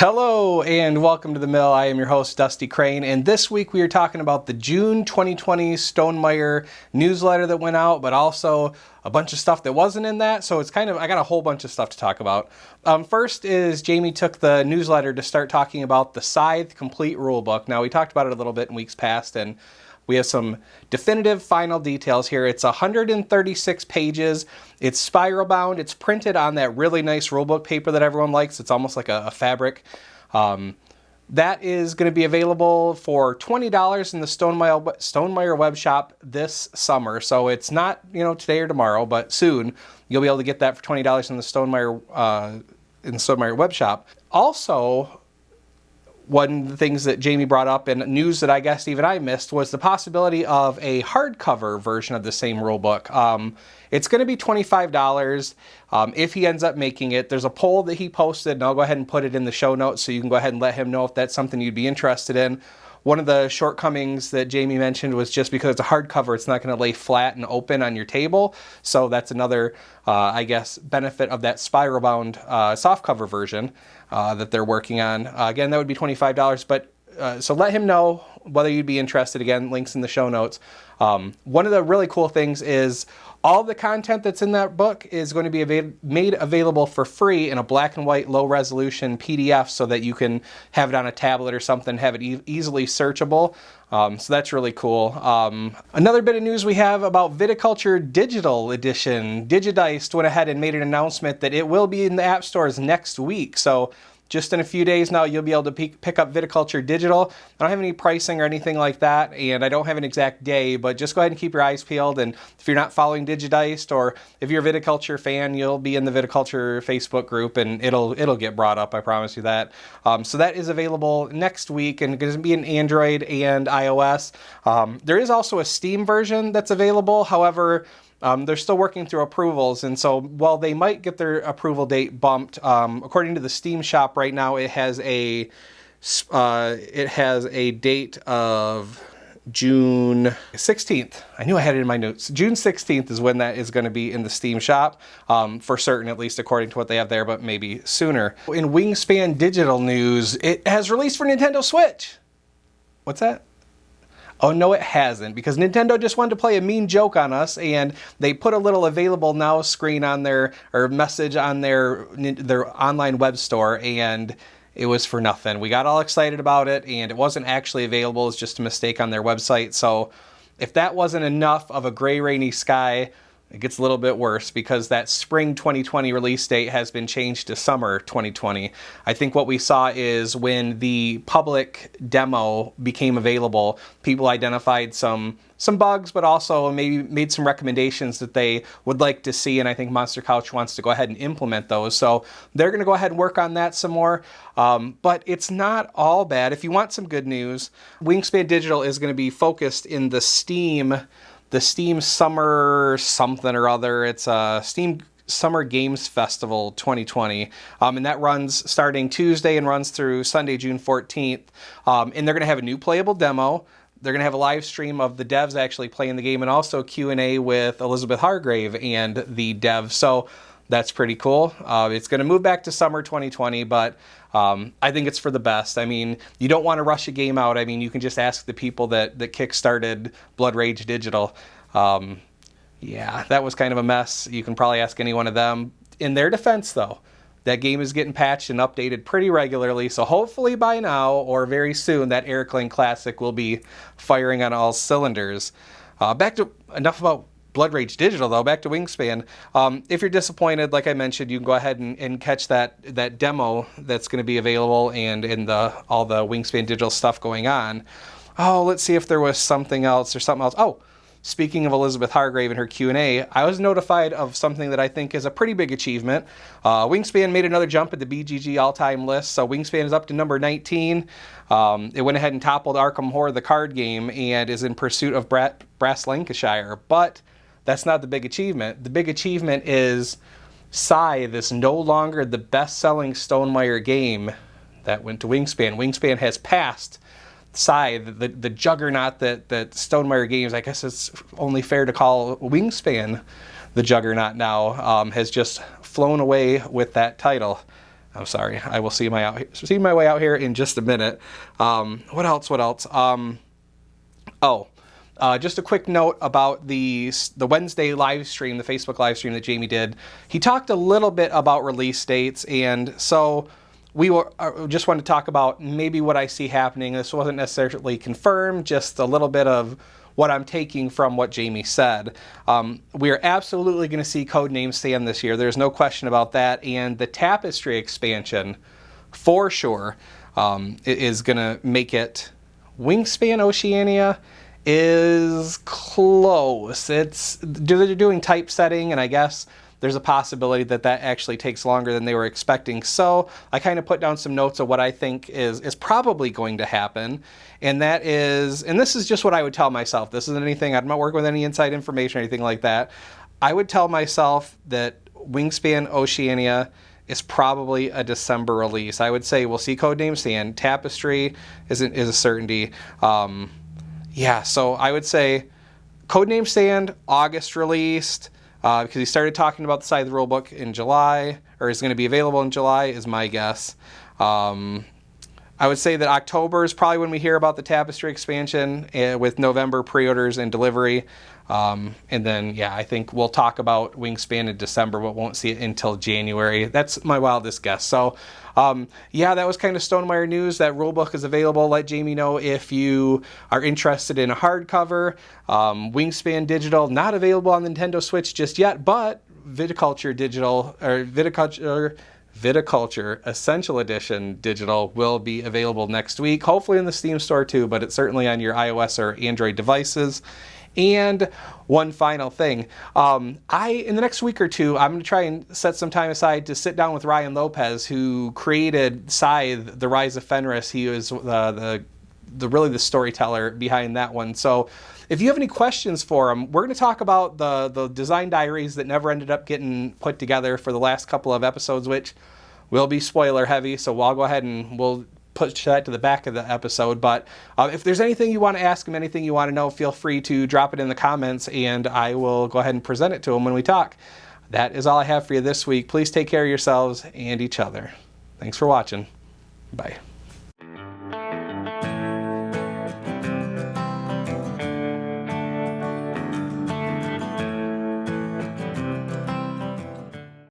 Hello and welcome to the mill. I am your host Dusty Crane, and this week we are talking about the June 2020 Stonemaier newsletter that went out, but also a bunch of stuff that wasn't in that. So it's I got a whole bunch of stuff to talk about. First is Jamie took the newsletter to start talking about the Scythe Complete Rulebook. Now we talked about it a little bit in weeks past, and we have some definitive final details here. It's 136 pages. It's spiral bound. It's printed on that really nice rulebook paper that everyone likes. It's almost like a fabric. That is going to be available for $20 in the Stonemaier web shop this summer. So it's not, today or tomorrow, but soon you'll be able to get that for $20 in the Stonemaier web shop. Also, one of the things that Jamie brought up and news that I guess even I missed was the possibility of a hardcover version of the same rulebook. It's going to be $25 if he ends up making it. There's a poll that he posted, and I'll go ahead and put it in the show notes so you can go ahead and let him know if that's something you'd be interested in. One of the shortcomings that Jamie mentioned was just because it's a hardcover, it's not going to lay flat and open on your table. So that's another, benefit of that spiral-bound softcover version that they're working on. Again, that would be $25, but so let him know whether you'd be interested. Again, links in the show notes. One of the really cool things is all the content that's in that book is going to be made available for free in a black and white low resolution PDF so that you can have it on a tablet or something, have it easily searchable. So that's really cool. Another bit of news we have about Viticulture Digital Edition. Digidiced went ahead and made an announcement that it will be in the app stores next week. So just in a few days now, you'll be able to pick up Viticulture Digital. I don't have any pricing or anything like that, and I don't have an exact day, but just go ahead and keep your eyes peeled. And if you're not following Digidiced, or if you're a Viticulture fan, you'll be in the Viticulture Facebook group, and it'll get brought up, I promise you that. So that is available next week, and it's going to be in Android and iOS. There is also a Steam version that's available. However, they're still working through approvals, and so while they might get their approval date bumped, according to the Steam shop right now, it has a date of June 16th. I knew I had it in my notes. June 16th is when that is going to be in the Steam shop, for certain, at least according to what they have there, but maybe sooner. In Wingspan digital news, it has released for Nintendo Switch. What's that? Oh, no, it hasn't, because Nintendo just wanted to play a mean joke on us, and they put a little available now screen on message on their online web store, and it was for nothing. We got all excited about it, and it wasn't actually available. It's just a mistake on their website. So if that wasn't enough of a gray, rainy sky, it gets a little bit worse, because that spring 2020 release date has been changed to summer 2020. I think what we saw is when the public demo became available, people identified some bugs, but also maybe made some recommendations that they would like to see, and I think Monster Couch wants to go ahead and implement those. So they're going to go ahead and work on that some more, but it's not all bad. If you want some good news, Wingspan Digital is going to be focused in the Steam Summer something or other. It's a Steam Summer Games Festival 2020, and that runs starting Tuesday and runs through Sunday, June 14th, and they're going to have a new playable demo. They're going to have a live stream of the devs actually playing the game, and also Q&A with Elizabeth Hargrave and the devs, so that's pretty cool. It's going to move back to summer 2020, but I think it's for the best. I mean, you don't want to rush a game out. I mean, you can just ask the people that kickstarted Blood Rage Digital. Yeah, that was kind of a mess. You can probably ask any one of them. In their defense, though, that game is getting patched and updated pretty regularly, so hopefully by now or very soon that Airclane Classic will be firing on all cylinders. Enough about Blood Rage Digital, though. Back to Wingspan. If you're disappointed, like I mentioned, you can go ahead and catch that demo that's going to be available, and in all the Wingspan Digital stuff going on. Oh, let's see if there was something else. Oh, speaking of Elizabeth Hargrave and her Q&A, I was notified of something that I think is a pretty big achievement. Wingspan made another jump at the BGG all-time list, so Wingspan is up to number 19. It went ahead and toppled Arkham Horror, the card game, and is in pursuit of Brass Lancashire, but that's not the big achievement. The big achievement is Scythe is no longer the best-selling Stonemaier game that went to Wingspan. Wingspan has passed Scythe, the juggernaut that Stonemaier Games, I guess it's only fair to call Wingspan the juggernaut now, has just flown away with that title. I'm sorry. I will see my way out here in just a minute. What else? Just a quick note about the Wednesday live stream, the Facebook live stream that Jamie did. He talked a little bit about release dates, and so just wanted to talk about maybe what I see happening. This wasn't necessarily confirmed, just a little bit of what I'm taking from what Jamie said. We are absolutely going to see Codename Sand this year. There's no question about that. And the Tapestry expansion, for sure, is going to make it. Wingspan Oceania is close. They're doing typesetting, and I guess there's a possibility that actually takes longer than they were expecting. So I kind of put down some notes of what I think is probably going to happen. And this is just what I would tell myself. This isn't anything, I'm not working with any inside information or anything like that. I would tell myself that Wingspan Oceania is probably a December release. I would say we'll see Codename Sand. Tapestry is a certainty. So I would say Codename Sand, August released. Because he started talking about the Scythe Rulebook in July, or is going to be available in July, is my guess. I would say that October is probably when we hear about the Tapestry expansion, with November pre-orders and delivery. And then, I think we'll talk about Wingspan in December, but won't see it until January. That's my wildest guess. So, that was kind of Stonemaier news. That rulebook is available. Let Jamie know if you are interested in a hardcover. Wingspan Digital, not available on Nintendo Switch just yet, but Viticulture Digital, or Viticulture Essential Edition Digital will be available next week. Hopefully in the Steam store too, but it's certainly on your iOS or Android devices. And one final thing, in the next week or two, I'm going to try and set some time aside to sit down with Ryan Lopez, who created Scythe, The Rise of Fenris. He was really the storyteller behind that one. So if you have any questions for him, we're going to talk about the design diaries that never ended up getting put together for the last couple of episodes, which will be spoiler heavy. So I'll go ahead and we'll push that to the back of the episode. But if there's anything you want to ask him, anything you want to know, feel free to drop it in the comments, and I will go ahead and present it to him when we talk. That is all I have for you this week. Please take care of yourselves and each other. Thanks for watching. Bye.